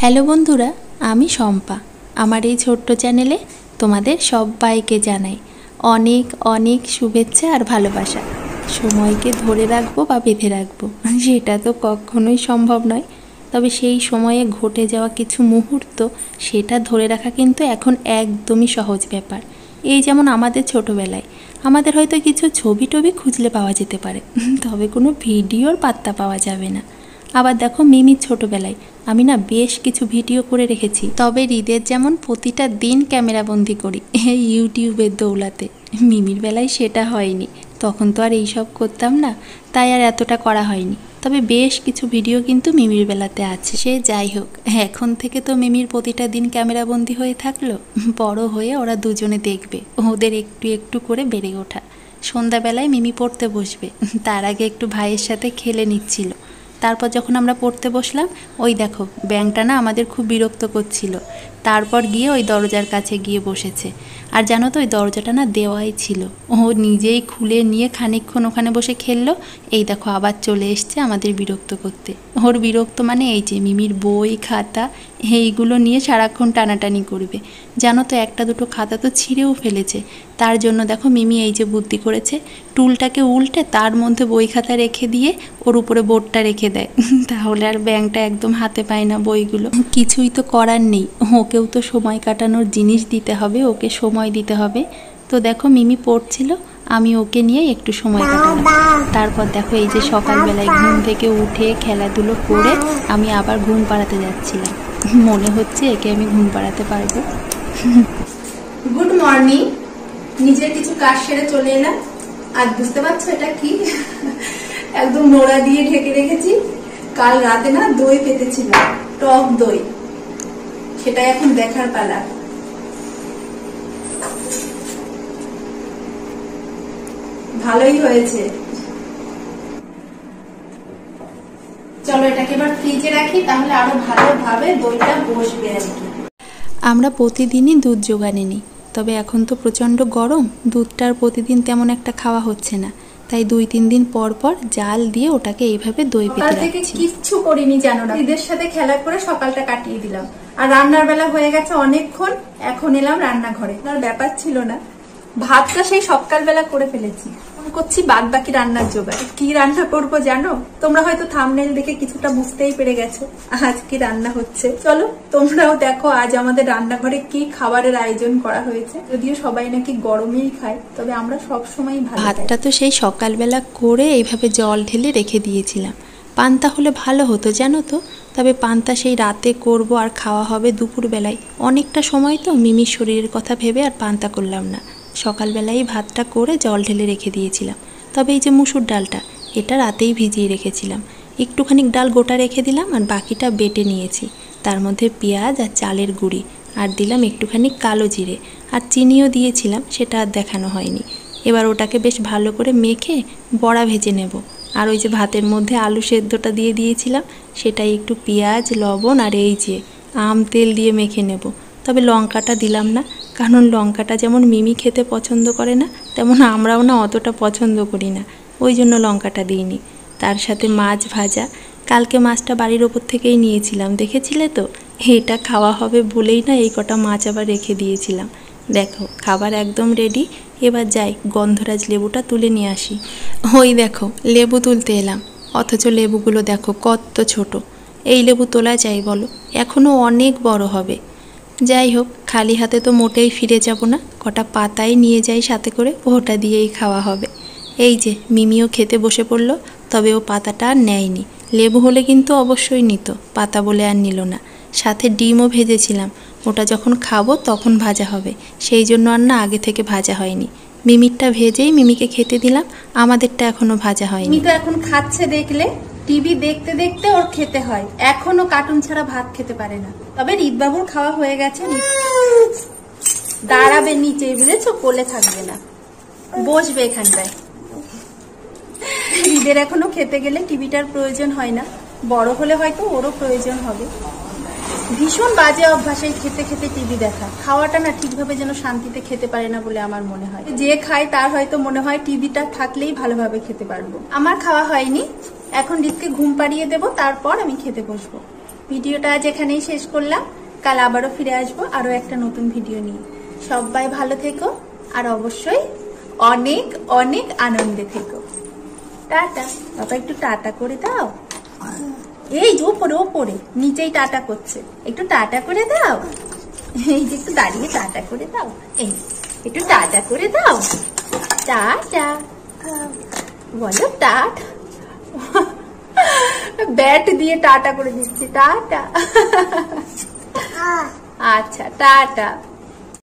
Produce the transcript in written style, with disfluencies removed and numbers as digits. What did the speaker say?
Hello বন্ধুরা, আমি শম্পা। আমার এই ছোট্ট চ্যানেলে তোমাদের সবাইকে জানাই অনেক অনেক শুভেচ্ছা আর ভালোবাসা। সময়কে ধরে রাখবো বা বেঁধে রাখবো সেটা তো কখনোই সম্ভব নয়, তবে সেই সময়ে ঘটে যাওয়া কিছু মুহূর্ত সেটা ধরে রাখা কিন্তু এখন একদমই সহজ ব্যাপার। এই যেমন আমাদের ছোটোবেলায় আমাদের হয়তো কিছু ছবি টবি খুঁজলে পাওয়া যেতে পারে, তবে কোনো ভিডিওর পাত্তা পাওয়া যাবে না। আবার দেখো মিমির ছোটোবেলায় আমি না বেশ কিছু ভিডিও করে রেখেছি, তবে হৃদের যেমন প্রতিটা দিন ক্যামেরাবন্দি করি এই ইউটিউবের দৌলাতে। মিমির বেলায় সেটা হয়নি, তখন তো আর এইসব করতাম না, তাই আর এতটা করা হয়নি। তবে বেশ কিছু ভিডিও কিন্তু মিমির বেলাতে আছে। সে যাই হোক, এখন থেকে তো মিমির প্রতিটা দিন ক্যামেরাবন্দি হয়ে থাকলো, বড় হয়ে ওরা দুজনে দেখবে ওদের একটু একটু করে বেড়ে ওঠা। সন্ধ্যাবেলায় মিমি পড়তে বসবে, তার আগে একটু ভাইয়ের সাথে খেলে নিচ্ছিল। তারপর যখন আমরা পড়তে বসলাম, ওই দেখো ব্যাঙটা না আমাদের খুব বিরক্ত করছিল। তারপর গিয়ে ওই দরজার কাছে গিয়ে বসেছে। আর জানো তো ওই দরজাটা না দেওয়াই ছিল, ও নিজেই খুলে নিয়ে খানিকক্ষণ ওখানে বসে খেললো। এই দেখো আবার চলে এসছে আমাদের বিরক্ত করতে। ওর বিরক্ত মানে এই যে মিমির বই খাতা এইগুলো নিয়ে সারাক্ষণ টানাটানি করবে। জানো তো একটা দুটো খাতা তো ছিঁড়েও ফেলেছে। তার জন্য দেখো মিমি এই যে বুদ্ধি করেছে, টুলটাকে উল্টে তার মধ্যে বই খাতা রেখে দিয়ে ওর উপরে বোর্ডটা রেখে দেয়, তাহলে আর ব্যাঙটা একদম হাতে পায় না বইগুলো। কিছুই তো করার নেই, ওকেও তো সময় কাটানোর জিনিস দিতে হবে, ওকে সময় দিতে হবে। তো দেখো মিমি পড়ছিল, আমি ওকে নিয়ে একটু সময় কাটালাম। তারপর দেখো এই যে সকালবেলায় ঘুম থেকে উঠে খেলাধুলো করে আমি আবার ঘুম পাড়াতে যাচ্ছিলাম। মনে হচ্ছে একে আমি ঘুম পাড়াতে পারবো। Good morning. নিজের কিছু কাজ সেরে চলে এলাম। আজ বুঝতে পারছো এটা কি? একদম নোড়া দিয়ে ঢেকে রেখেছি। কাল রাতে না দই পেতেছিলাম, টক দই, সেটা এখন দেখার পালা। ভালোই হয়েছে। চলো এটাকে এবার ফ্রিজে রাখি, তাহলে আরো ভালোভাবে দইটা বসবে আর কি। আমরা প্রতিদিনই দুধ জোগানে নিই, তবে এখন তো প্রচণ্ড গরম, দুধটার প্রতিদিন তেমন একটা খাওয়া হচ্ছে না, তাই 2-3 দিন পর পর জাল দিয়ে ওটাকে এইভাবে দই পেতে রাখছি। কিচ্ছু করিনি জানো না, ঈদের সাথে খেলা করে সকালটা কাটিয়ে দিলাম। আর রান্নার বেলা হয়ে গেছে অনেকক্ষণ, এখন এলাম রান্নাঘরে। তার ব্যাপার ছিল না, ভাতটা সেই সকালবেলা করে ফেলেছি। করছি বাদ বাকি রান্নার জোগাড়। কি রান্না করবো জানো? তোমরা হয়তো থাম্বনেল দেখে কিছুটা বুঝতেই পেরে গেছো আজ কি রান্না হচ্ছে। চলো তোমরাও দেখো আজ আমাদের রান্নাঘরে কি খাবারের আয়োজন করা হয়েছে। যদিও সবাই নাকি গরমেই খায়, তবে আমরা সবসময় ভাতটা তো সেই সকালবেলা করে এইভাবে জল ঢেলে রেখে দিয়েছিলাম। পান্তা হলে ভালো হতো জানো তো, তবে পান্তা সেই রাতে করব আর খাওয়া হবে দুপুরবেলায়। অনেকটা সময় তো মিমির শরীরের কথা ভেবে আর পান্তা করলাম না। সকালবেলায় ভাতটা করে জল ঢেলে রেখে দিয়েছিলাম। তবে এই যে মুসুর ডালটা, এটা রাতেই ভিজিয়ে রেখেছিলাম। একটুখানি ডাল গোটা রেখে দিলাম আর বাকিটা বেটে নিয়েছি। তার মধ্যে পেঁয়াজ আর চালের গুঁড়ি আর দিলাম একটুখানি কালো জিরে আর চিনিও দিয়েছিলাম, সেটা আর দেখানো হয়নি। এবার ওটাকে বেশ ভালো করে মেখে বড়া ভেজে নেব। আর ওই যে ভাতের মধ্যে আলু সেদ্ধটা দিয়ে দিয়েছিলাম, সেটাই একটু পেঁয়াজ লবণ আর এই যে আম তেল দিয়ে মেখে নেব। তবে লঙ্কাটা দিলাম না, কারণ লঙ্কাটা যেমন মিমি খেতে পছন্দ করে না, তেমন আমরাও না অতটা পছন্দ করি না, ওই জন্য লঙ্কাটা দিইনি। তার সাথে মাছ ভাজা, কালকে মাছটা বাড়ির ওপর থেকেই নিয়েছিলাম, দেখেছিলে তো। এটা খাওয়া হবে বলেই না এই কটা মাছ আবার রেখে দিয়েছিলাম। দেখো খাবার একদম রেডি। এবার যাই গন্ধরাজ লেবুটা তুলে নিয়ে আসি। ওই দেখো লেবু তুলতে এলাম, অথচ লেবুগুলো দেখো কত ছোট। এই লেবু তোলা যায় বলো? এখনও অনেক বড় হবে। যাই হোক, খালি হাতে তো মোটেই ফিরে যাব না, কটা পাতাই নিয়ে যাই সাথে করে, ওটা দিয়েই খাওয়া হবে। এই যে মিমিও খেতে বসে পড়লো, তবে ও পাতাটা আর নেয়নি। লেবু হলে কিন্তু অবশ্যই নিত, পাতা বলে আর নিল না। সাথে ডিমও ভেজেছিলাম, ওটা যখন খাবো তখন ভাজা হবে, সেই জন্য আর না আগে থেকে ভাজা হয়নি। মিমিরটা ভেজেই মিমিকে খেতে দিলাম, আমাদেরটা এখনো ভাজা হয়নি। মিমি তো এখন খাচ্ছে, দেখলে টিভি দেখতে দেখতে ওর খেতে হয়, এখনো কার্টুন ছাড়া ভাত খেতে পারে না। তবে রিতবাবুর খাওয়া হয়ে গেছে, দাঁড়াবে নিচে বুঝেছো, কোলে থাকবে না, বসবে এখানটায়। ঈদের এখনো খেতে গেলে টিভিটার প্রয়োজন হয় না, বড় হলে হয়তো ওরও প্রয়োজন হবে। ভীষণ বাজে অভ্যাস এই খেতে খেতে টিভি দেখা। খাওয়াটা না ঠিকভাবে যেন শান্তিতে খেতে পারে না বলে আমার মনে হয়। যে খায় তার হয়তো মনে হয় টিভিটা থাকলেই ভালোভাবে খেতে পারবো। আমার খাওয়া হয়নি, এখন রিতকে ঘুম পাড়িয়ে দেবো, তারপর আমি খেতে বসবো। ভিডিওটা আজ এখানেই শেষ করলাম। কাল আবারও ফিরে আসবো আরো একটা নতুন ভিডিও নিয়ে। সবাই ভালো থেকো আর অবশ্যই অনেক অনেক আনন্দে থেকো। টাটা। বাবা একটু টাটা করে দাও। এই যে ওপরে ওপরে নিচেই টাটা করছে, একটু টাটা করে দাও। এই যে একটু দাঁড়িয়ে টাটা করে দাও, এই একটু টাটা করে দাও। টাটা বলো, টাটা। ব্যাট দিয়ে টাটা করে দিচ্ছি, টাটা। আচ্ছা টাটা।